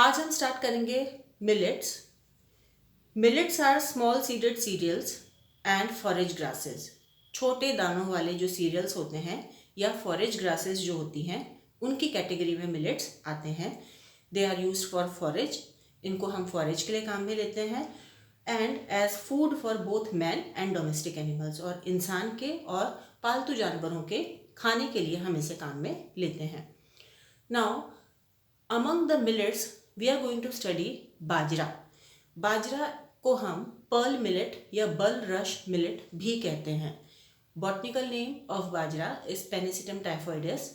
आज हम स्टार्ट करेंगे millets. Millets are small seeded cereals and forage grasses. छोटे दानों वाले जो सीरियल्स होते हैं या फॉरेज ग्रासेस जो होती हैं उनकी कैटेगरी में मिलेट्स आते हैं। They are used for forage. इनको हम फॉरेज के लिए काम में लेते हैं and as food for both man and domestic animals. और इंसान के और पालतू जानवरों के खाने के लिए हम इसे काम में लेते हैं। Now among the millets we are going to study bajra. बाजरा को हम पर्ल मिलेट या बल रश मिलेट भी कहते हैं। Botanical name of bajra is Pennisetum typhoides.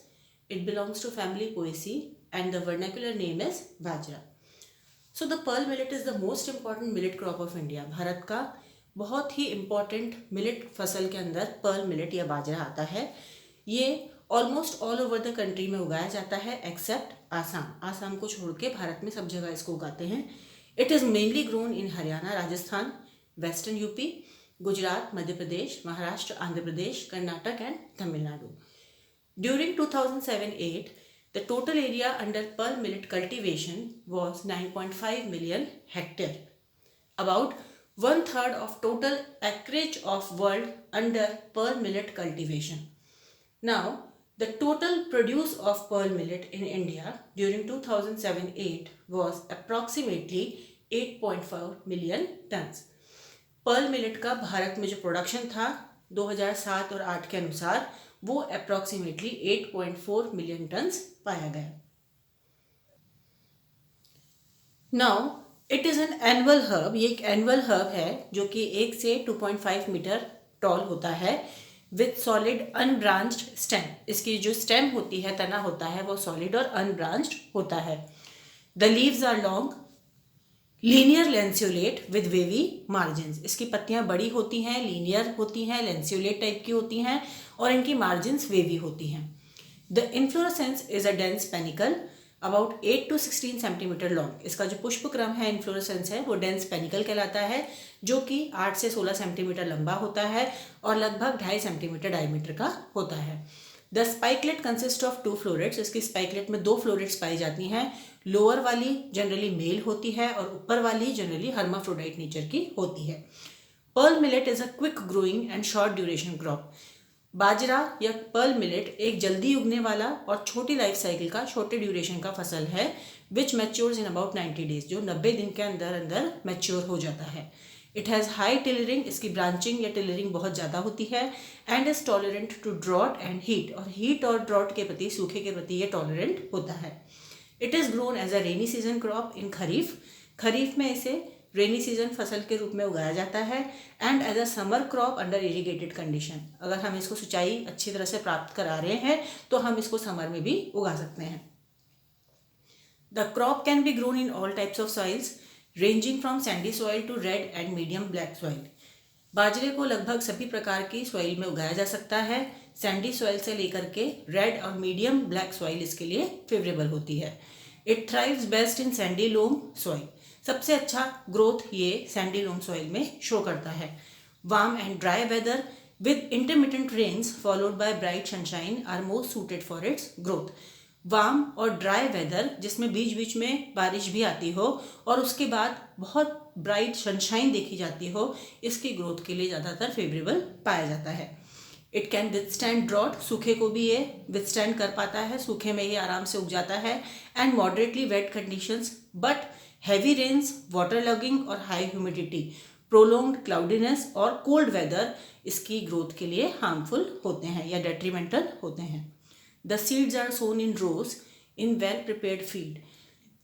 It belongs to family Poaceae and the vernacular name is bajra. So the pearl millet is the most important millet crop of India. Bharat का बहुत ही important millet फसल के अंदर pearl millet या बाजरा आता है। ये almost all over the country में उगाया जाता है एक्सेप्ट आसाम। आसाम को छोड़ के भारत में सब जगह इसको उगाते हैं। It is mainly grown in Haryana, Rajasthan, western UP, Gujarat, Madhya Pradesh, Maharashtra, Andhra Pradesh, Karnataka and Tamil Nadu. During 2007-8 the total area under pearl millet cultivation was 9.5 million hectare. About 1/3 of total acreage of world under pearl millet cultivation. Now, the total produce of pearl millet in India during 2007-8 was approximately 8.4 million tons. Pearl millet का भारत में जो production था 2007 और 8 के अनुसार वो approximately 8.4 million turns पाया गया। Now it is an annual herb. ये एक एनुअल हर्ब है जो कि 1 से 2.5 मीटर टॉल होता है विथ सॉलिड अनब्रांच्ड स्टेम। इसकी जो स्टेम होती है, तना होता है, वो सॉलिड और अनब्रांच्ड होता है। The leaves are long, linear lanceolate with wavy margins. इसकी पत्तियां बड़ी होती हैं, लीनियर होती हैं, लेंसियोलेट टाइप की होती हैं और इनकी मार्जिन्स वेवी होती हैं। The inflorescence is a dense panicle about 8 to 16 centimetre long. इसका जो पुष्प क्रम है, इन्फ्लोरेसेंस है, वो डेंस पेनिकल कहलाता है, जो कि 8 से 16 सेंटीमीटर लंबा होता है और लगभग 2.5 सेंटीमीटर डायमीटर का होता है। The spikelet consist of 2 florets. इसकी स्पाइकलेट में 2 फ्लोरेट्स पाई जाती हैं। लोअर वाली जनरली मेल होती है और ऊपर वाली जनरली हर्माफ्रोडाइट नेचर की होती है। Pearl millet is a quick growing and short duration crop. बाजरा या पर्ल मिलेट एक जल्दी उगने वाला और छोटी लाइफ साइकिल का, छोटे ड्यूरेशन का फसल है विच मैच्योर्स इन अबाउट 90 डेज, जो 90 दिन के अंदर अंदर मैच्योर हो जाता है। It has high tillering. इसकी ब्रांचिंग या टिलरिंग बहुत ज़्यादा होती है and is tolerant to drought and heat. और हीट और ड्रॉट के प्रति, सूखे के प्रति ये टॉलरेंट होता है। It is grown as a rainy season crop in kharif. खरीफ में इसे रेनी सीजन फसल के रूप में उगाया जाता है and as a summer crop under irrigated condition. अगर हम इसको सिंचाई अच्छी तरह से प्राप्त करा रहे हैं तो हम इसको समर में भी उगा सकते हैं। The crop can be grown in all types of soils ranging from sandy soil to red and medium black soil. बाजरे को लगभग सभी प्रकार की सॉइल में उगाया जा सकता है। सैंडी सॉइल से लेकर के रेड और मीडियम ब्लैक सॉइल इसके लिए फेवरेबल होती है। It thrives best in sandy loam soil. सबसे अच्छा ग्रोथ ये सैंडी लोम सॉइल में शो करता है। Warm and dry weather with intermittent rains followed by bright sunshine are most suited for its growth. Warm और dry weather जिसमें बीच बीच में बारिश भी आती हो और उसके बाद बहुत ब्राइट सनशाइन देखी जाती हो, इसकी ग्रोथ के लिए ज़्यादातर फेवरेबल पाया जाता है। It can withstand drought. सूखे को भी ये विथस्टैंड कर पाता है, सूखे में ये आराम से उग जाता है। And moderately wet conditions but heavy rains, water logging और हाई ह्यूमिडिटी, प्रोलोंग्ड क्लाउडीनेस और कोल्ड वेदर इसकी ग्रोथ के लिए हार्मफुल होते हैं या डेट्रीमेंटल होते हैं। The seeds are sown in rows in well prepared field.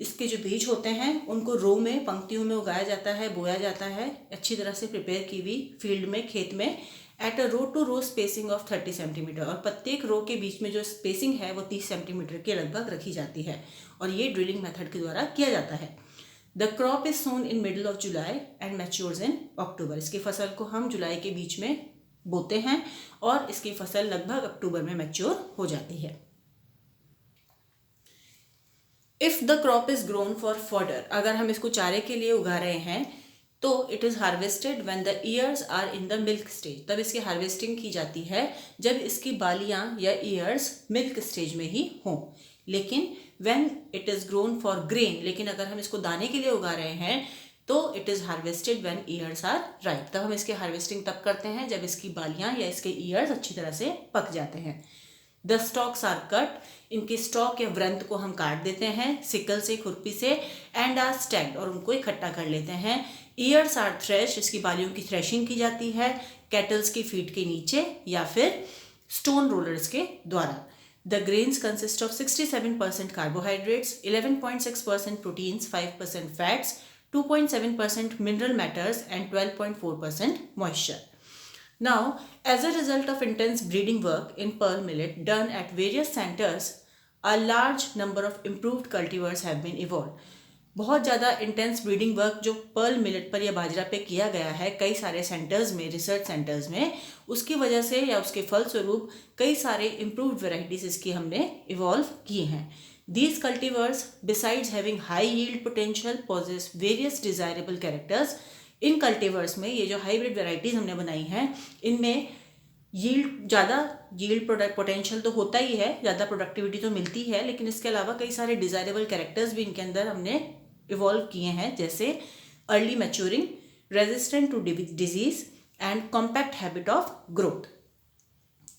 इसके जो बीज होते हैं उनको रो में, पंक्तियों में उगाया जाता है, बोया जाता है अच्छी तरह से प्रिपेयर की हुई फील्ड में, खेत में, at a row to row spacing of 30 centimetre. और प्रत्येक रो के बीच में जो स्पेसिंग है वो 30 सेंटीमीटर के लगभग रखी जाती है और ये ड्रिलिंग मेथड के द्वारा किया जाता है। The crop is sown in middle of July and matures in October. इसकी फसल को हम जुलाई के बीच में बोते हैं और इसकी फसल लगभग अक्टूबर में मैच्योर हो जाती है। If the crop is grown for fodder, अगर हम इसको चारे के लिए उगा रहे हैं तो it is harvested when the ears are in the milk stage. तब इसकी हार्वेस्टिंग की जाती है जब इसकी बालियां या ईयर्स मिल्क स्टेज में ही हों। लेकिन when it is grown for grain, लेकिन अगर हम इसको दाने के लिए उगा रहे हैं तो it is harvested when ears are ripe. तब हम इसकी हार्वेस्टिंग तब करते हैं जब इसकी बालियाँ या इसके ईयर्स अच्छी तरह से पक जाते हैं। द स्टॉक्स आर कट, इनके स्टॉक या व्रंत को हम काट देते हैं सिकल से, खुरपी से, एंड आर स्टैक्ड, और उनको इकट्ठा कर लेते हैं। ईयर्स आर थ्रेश, इसकी बालियों की थ्रेशिंग की जाती है कैटल्स की फीट के नीचे या फिर स्टोन रोलर्स के द्वारा। The grains consist of 67% carbohydrates, 11.6% proteins, 5% fats, 2.7% mineral matters and 12.4% moisture. Now, as a result of intense breeding work in pearl millet done at various centers, a large number of improved cultivars have been evolved. बहुत ज़्यादा intense breeding work जो pearl millet पर या बाजरा पे किया गया है कई सारे सेंटर्स में, रिसर्च सेंटर्स में, उसकी वजह से या उसके फलस्वरूप कई सारे इम्प्रूव्ड वेराइटीज़ इसकी हमने इवॉल्व की हैं। These cultivars, besides having high yield potential, possess various desirable characters. इन कल्टिवर्स में ये जो हाइब्रिड वेराइटीज़ हमने बनाई हैं इनमें ज़्यादा यील्ड प्रोडक्ट पोटेंशियल तो होता ही है, ज़्यादा प्रोडक्टिविटी तो मिलती है, लेकिन इसके अलावा कई सारे डिज़ायरेबल कैरेक्टर्स भी इनके अंदर हमने इवॉल्व किए हैं, जैसे early maturing, resistant to disease and compact habit of growth.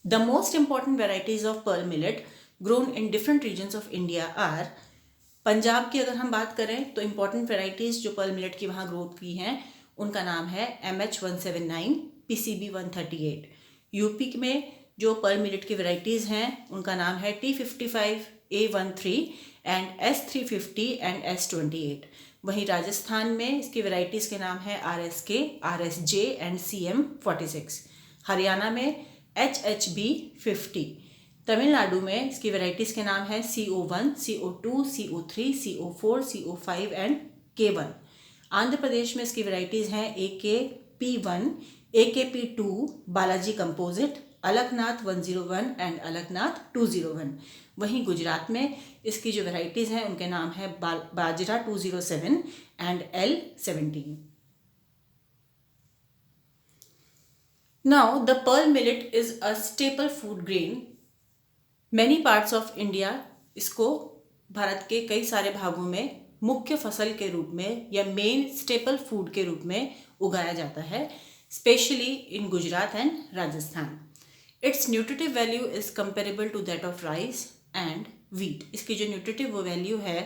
The most important varieties of pearl millet grown in different regions of India are, Punjab की अगर हम बात करें तो इंपॉर्टेंट वेराइटीज़ जो पर्ल मिलेट की वहाँ ग्रोथ की हैं उनका नाम है MH179, PCB 138। यूपी में जो पर्ल मिलेट की वेराइटीज़ हैं उनका नाम है T55, A13 and S350 and S28। वहीं राजस्थान में इसकी वेराइटीज़ के नाम है RSK, RSJ and CM46। Haryana में HHB 50। तमिलनाडु में इसकी वेराइटीज़ के नाम है CO1, CO2, CO3, CO4, CO5 and K1। Andhra Pradesh में इसकी वेराइटीज़ हैं AKP1, AKP2, Balaji composite, Alaknath 101 and Alaknath 201। वहीं गुजरात में इसकी जो वेराइटीज़ हैं उनके नाम है बाजरा 207 and L17। Now the pearl millet is a staple food grain. Many parts of India इसको भारत के कई सारे भागों में मुख्य फसल के रूप में या मेन स्टेपल फूड के रूप में उगाया जाता है, specially in Gujarat and Rajasthan. Its nutritive value is comparable to that of rice and wheat. इसकी जो न्यूट्रिटिव वैल्यू है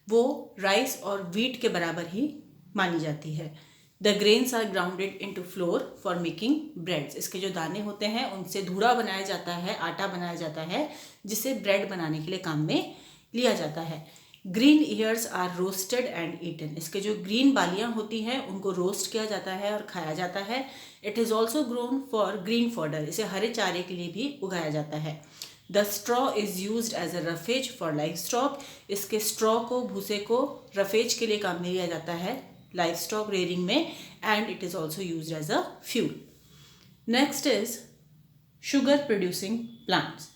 वो राइस और वीट के बराबर ही मानी जाती है। The grains are grounded into flour for making breads. इसके जो दाने होते हैं उनसे धूरा बनाया जाता है, आटा बनाया जाता है, जिसे ब्रेड बनाने के लिए काम में लिया जाता है। Green ears are roasted and eaten. इसके जो ग्रीन बालियाँ होती हैं उनको रोस्ट किया जाता है और खाया जाता है। It is also grown for green fodder. इसे हरे चारे के लिए भी उगाया जाता है। The straw is used as a roughage for livestock. इसके स्ट्रॉ को, भूसे को रफेज के लिए काम में लिया जाता है लाइफ स्टॉक रेयरिंग में, and it is also used as a fuel. Next is sugar producing plants.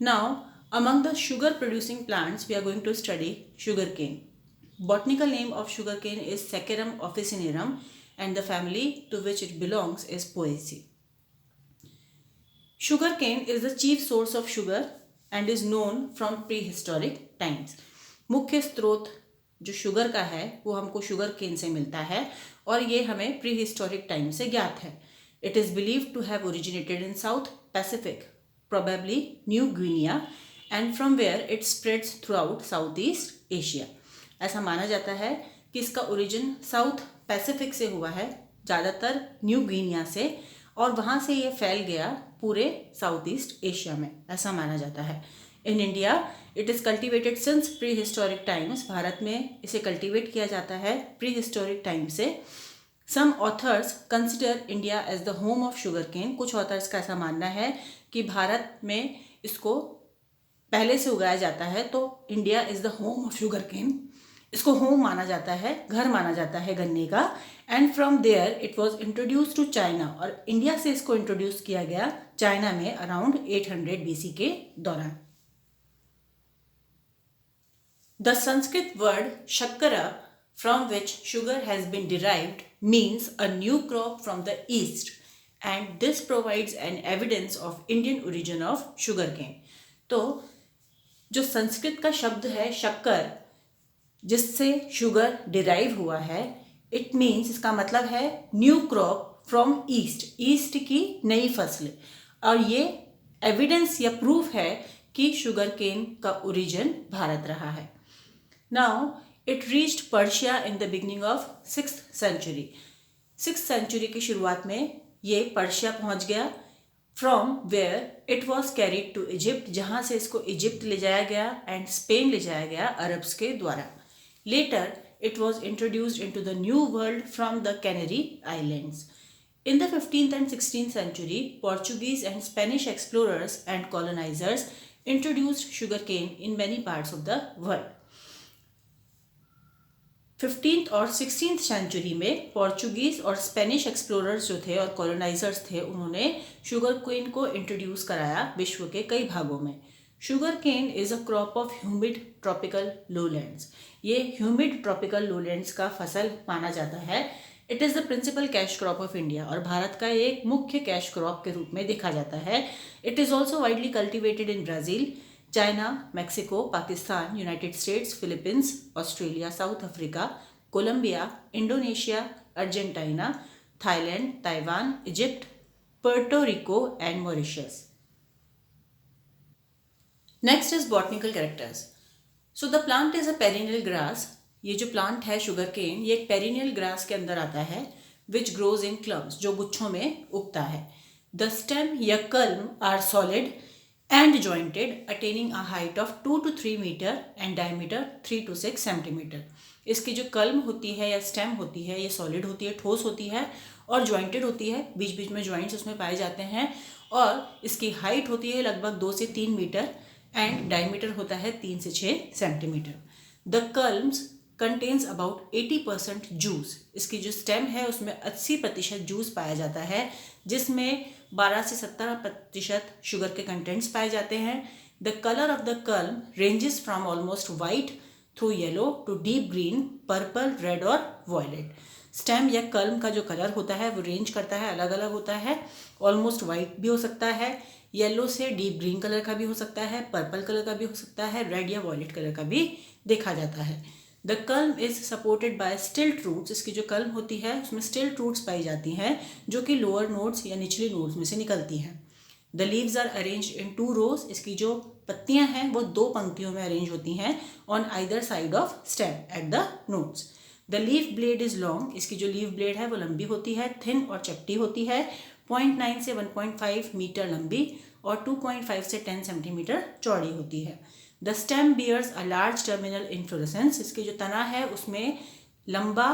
Now, among the sugar producing plants, we are going to study sugarcane. Botanical name of sugarcane is Saccharum officinarum and the family to which it belongs is Poaceae. Sugarcane is the chief source of sugar and is known from prehistoric times. मुख्य स्रोत जो sugar का है वो हमको sugar cane से मिलता है और ये हमें प्री हिस्टोरिक टाइम से ज्ञात है। It is believed to have originated in South Pacific, probably New Guinea, and from where it spreads throughout Southeast Asia. ऐसा माना जाता है कि इसका ओरिजिन साउथ पैसिफिक से हुआ है, ज़्यादातर न्यू गिनिया से, और वहाँ से ये फैल गया पूरे साउथ ईस्ट एशिया में, ऐसा माना जाता है। In India it is cultivated since pre historic times. Bharat में इसे कल्टिवेट किया जाता है प्री हिस्टोरिक टाइम से। Some authors consider India as the home of sugar cane. कुछ ऑथर्स का ऐसा मानना है कि भारत में इसको पहले से उगाया जाता है, तो India is the home of sugar cane. इसको होम माना जाता है, घर माना जाता है गन्ने का। And from there it was introduce to China, और इंडिया से इसको इंट्रोड्यूस किया गया चाइना में अराउंड 800 BC के दौरान। The Sanskrit word shakkara, from which sugar has been derived, means a new crop from the east, and this provides an evidence of Indian origin of sugarcane. तो जो संस्कृत का शब्द है शक्कर, जिससे शुगर डिराइव हुआ है, इट मीन्स, इसका मतलब है new crop from east, east की नई फसल। और ये एविडेंस या प्रूफ है कि शुगर केन का ओरिजिन भारत रहा है। Now it reached Persia in the beginning of 6th century. 6th century की शुरुआत में ये पर्शिया पहुंच गया, from where it was carried to Egypt, जहाँ से इसको इजिप्ट ले जाया गया एंड स्पेन ले जाया गया अरब्स के द्वारा। Later it was introduced into the New World from the Canary Islands. In the 15th and 16th century, Portuguese and Spanish explorers and colonizers introduced sugarcane in many parts of the world. 15th और 16th century में Portuguese और Spanish explorers जो थे और colonisers थे, उन्होंने sugar cane को introduce कराया विश्व के कई भागों में। Sugar cane is a crop of humid tropical lowlands. ये ह्यूमिड ट्रॉपिकल लोलैंड्स का फसल माना जाता है। It is the principal cash crop of India, और भारत का एक मुख्य कैश क्रॉप के रूप में देखा जाता है। It is also widely cultivated in Brazil, China, Mexico, Pakistan, United States, Philippines, Australia, South Africa, Colombia, Indonesia, Argentina, Thailand, Taiwan, Egypt, Puerto Rico and Mauritius. Next is botanical characters. So the plant is a perennial grass. ये जो plant है sugar cane, ये एक perennial grass के अंदर आता है, which grows in clumps, जो गुच्छों में उगता है। द स्टेम या culm are solid and jointed, attaining a height of 2 to 3 meter and diameter 3 to 6 centimeter. इसकी जो कल्म होती है या स्टेम होती है, ये सॉलिड होती है, ठोस होती है और जॉइंटेड होती है, बीच बीच में जॉइंट्स उसमें पाए जाते हैं, और इसकी हाइट होती है लगभग 2 से 3 मीटर एंड डायमीटर होता है 3 से 6 centimetre. The culms contains about 80% juice. इसकी जो स्टेम है उसमें 80% जूस पाया जाता है, जिसमें 12 से 17% शुगर के कंटेंट्स पाए जाते हैं। The colour of the culm ranges from almost white through yellow to deep green, purple, red और वॉयलेट। स्टेम या कल्म का जो कलर होता है वो रेंज करता है, अलग अलग होता है। ऑलमोस्ट वाइट भी हो सकता है, येलो से डीप ग्रीन कलर का भी हो सकता है, पर्पल कलर का भी हो सकता है, रेड या वॉयलेट कलर का भी देखा जाता है। The culm is supported by stilt roots. इसकी जो कल्म होती है उसमें स्टिल्ट रूट्स पाई जाती हैं, जो कि लोअर नोड्स या निचली नोड्स में से निकलती हैं। The leaves are arranged in 2 rows। इसकी जो पत्तियां हैं वो 2 पंक्तियों में अरेंज होती हैं on either side of stem at the nodes. The leaf blade is long. इसकी जो लीफ ब्लेड है वो लंबी होती है, थिन और चपटी होती है, 0.9 से 1.5 मीटर लंबी और 2.5 से 10 सेंटीमीटर चौड़ी होती है। The stem bears a large terminal inflorescence. इसकी जो तना है उसमें लंबा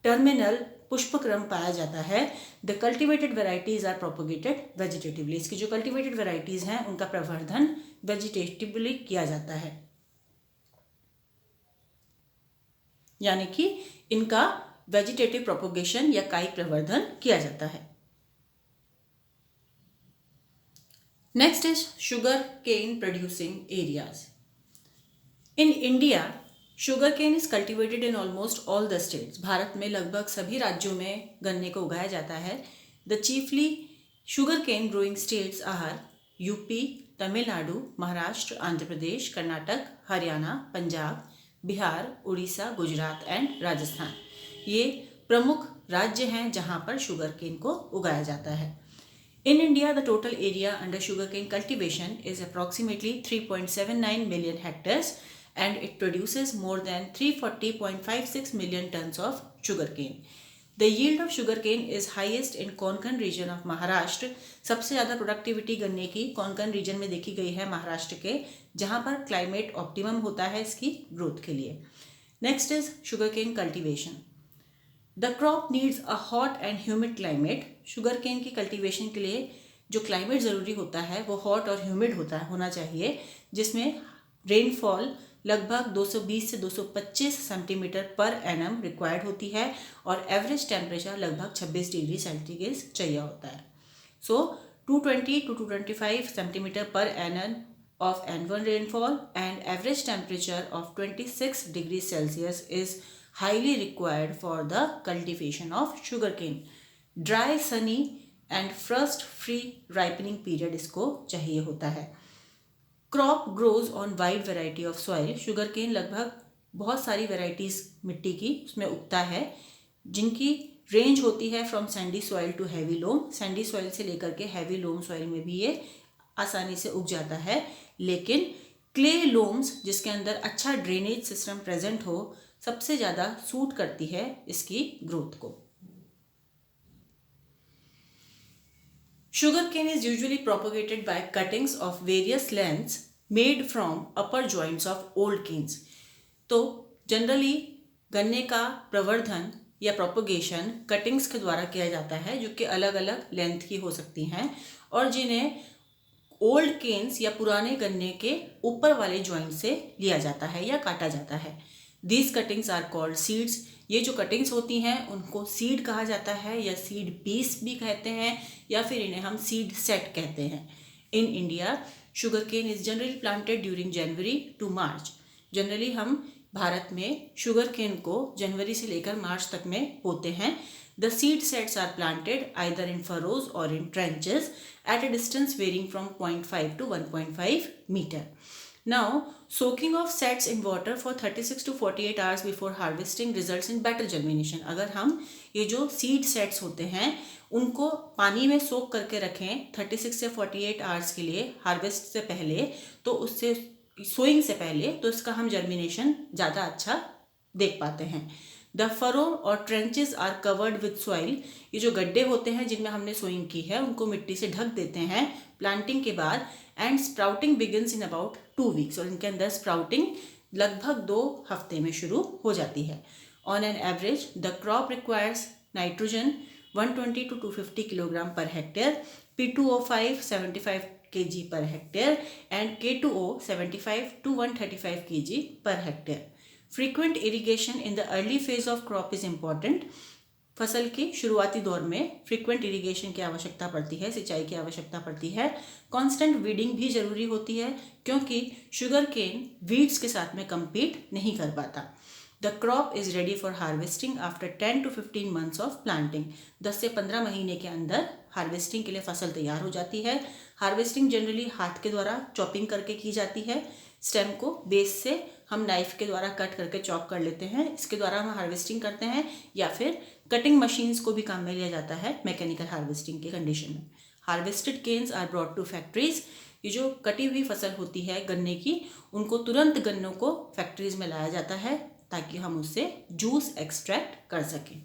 टर्मिनल पुष्पक्रम पाया जाता है। The cultivated varieties are propagated vegetatively. इसकी जो कल्टिवेटेड वेराइटीज हैं उनका प्रवर्धन वेजिटेटिवली किया जाता है, यानी कि इनका वेजिटेटिव प्रोपोगेशन या कायिक प्रवर्धन किया जाता है। Next is sugar cane producing areas. In India sugar cane is cultivated in almost all the states. Bharat में लगभग सभी राज्यों में गन्ने को उगाया जाता है। The chiefly sugar cane growing states are UP, Tamil Nadu, Maharashtra, Andhra Pradesh, Karnataka, Haryana, Punjab, Bihar, Orissa, Gujarat and Rajasthan. ये प्रमुख राज्य हैं जहाँ पर शुगर केन को उगाया जाता है। In India, the total area under sugarcane cultivation is approximately 3.79 million hectares and it produces more than 340.56 million tons of sugarcane. The yield of sugarcane is highest in Konkan region of Maharashtra. सबसे ज़्यादा productivity गन्ने की Konkan reason में देखी गई है महाराष्ट्र के, जहाँ पर क्लाइमेट ऑप्टिमम होता है इसकी ग्रोथ के लिए। Next is sugarcane cultivation. The crop needs a hot and humid climate. Sugar cane की कल्टीवेशन के लिए जो क्लाइमेट ज़रूरी होता है वो हॉट और ह्यूमिड होना चाहिए, जिसमें रेनफॉल लगभग 220 से 225 सेंटीमीटर पर एनम रिक्वायर्ड होती है और एवरेज टेम्परेचर लगभग 26 डिग्री सेंटीग्रेड चाहिए होता है। सो 220 to 225 centimetre per annum of annual rainfall and average temperature of 26 degrees Celsius is highly required for the cultivation of sugarcane. Dry, sunny and frost free ripening period इसको चाहिए होता है। Crop grows on wide variety of soil. Sugar cane लगभग बहुत सारी varieties मिट्टी की उसमें उगता है, जिनकी रेंज होती है from sandy soil to heavy loam. Sandy soil से लेकर के हैवी लोम सॉइल में भी ये आसानी से उग जाता है, लेकिन क्ले लोम्स जिसके अंदर अच्छा ड्रेनेज सिस्टम प्रेजेंट हो सबसे ज़्यादा सूट करती है इसकी ग्रोथ को। Sugar cane is usually propagated by cuttings of various lengths made from upper joints of old canes. तो जनरली गन्ने का प्रवर्धन या प्रोपगेशन कटिंग्स के द्वारा किया जाता है, जो कि अलग अलग लेंथ की हो सकती हैं और जिन्हें ओल्ड केन्स या पुराने गन्ने के ऊपर वाले जॉइंट से लिया जाता है या काटा जाता है। These cuttings are called seeds. ये जो कटिंग्स होती हैं उनको सीड कहा जाता है या सीड पीस भी कहते हैं, या फिर इन्हें हम सीड सेट कहते हैं। In India sugar cane is generally planted during January to March. Generally हम भारत में शुगर केन को जनवरी से लेकर मार्च तक में बोते हैं। The seed sets are planted either in furrows or in trenches at a distance varying from 0.5 to 1.5 meter. Now, soaking of sets in water for 36 to 48 hours before harvesting results in better germination. अगर हम ये जो seed sets होते हैं उनको पानी में सोक करके रखें 36 से 48 आवर्स के लिए हार्वेस्ट से पहले, तो उससे सोइंग से पहले, तो इसका हम जर्मिनेशन ज़्यादा अच्छा देख पाते हैं। द फरो और trenches are covered with soil. ये जो गड्ढे होते हैं जिनमें हमने सोइंग की है उनको मिट्टी से ढक देते हैं प्लांटिंग के बाद। And sprouting begins in about 2 weeks. और इनके अंदर स्प्राउटिंग लगभग 2 हफ्ते में शुरू हो जाती है। On an average the crop requires nitrogen 120 to 250 kilogram per hectare, P2O5 75 kg per hectare and K2O 75 to 135 kg per hectare. Frequent irrigation in the early phase of crop is important. फसल के शुरुआती दौर में frequent irrigation की आवश्यकता पड़ती है, सिंचाई की आवश्यकता पड़ती है। कांस्टेंट वीडिंग भी जरूरी होती है क्योंकि शुगर केन वीड्स के साथ में compete नहीं कर पाता। The crop is ready for harvesting after 10 to 15 months of planting. 10 से 15 महीने के अंदर हार्वेस्टिंग के लिए फसल तैयार हो जाती है। हार्वेस्टिंग जनरली हाथ के द्वारा चॉपिंग करके की जाती है। स्टेम को बेस से हम नाइफ के द्वारा कट करके चॉप कर लेते हैं, इसके द्वारा हम हार्वेस्टिंग करते हैं, या फिर कटिंग मशीन्स को भी काम में लिया जाता है मैकेनिकल हार्वेस्टिंग के कंडीशन में। Harvested canes are brought to factories. ये जो कटी हुई फसल होती है गन्ने की, उनको तुरंत गन्नों को फैक्ट्रीज में लाया जाता है ताकि हम उससे जूस एक्सट्रैक्ट कर सकें।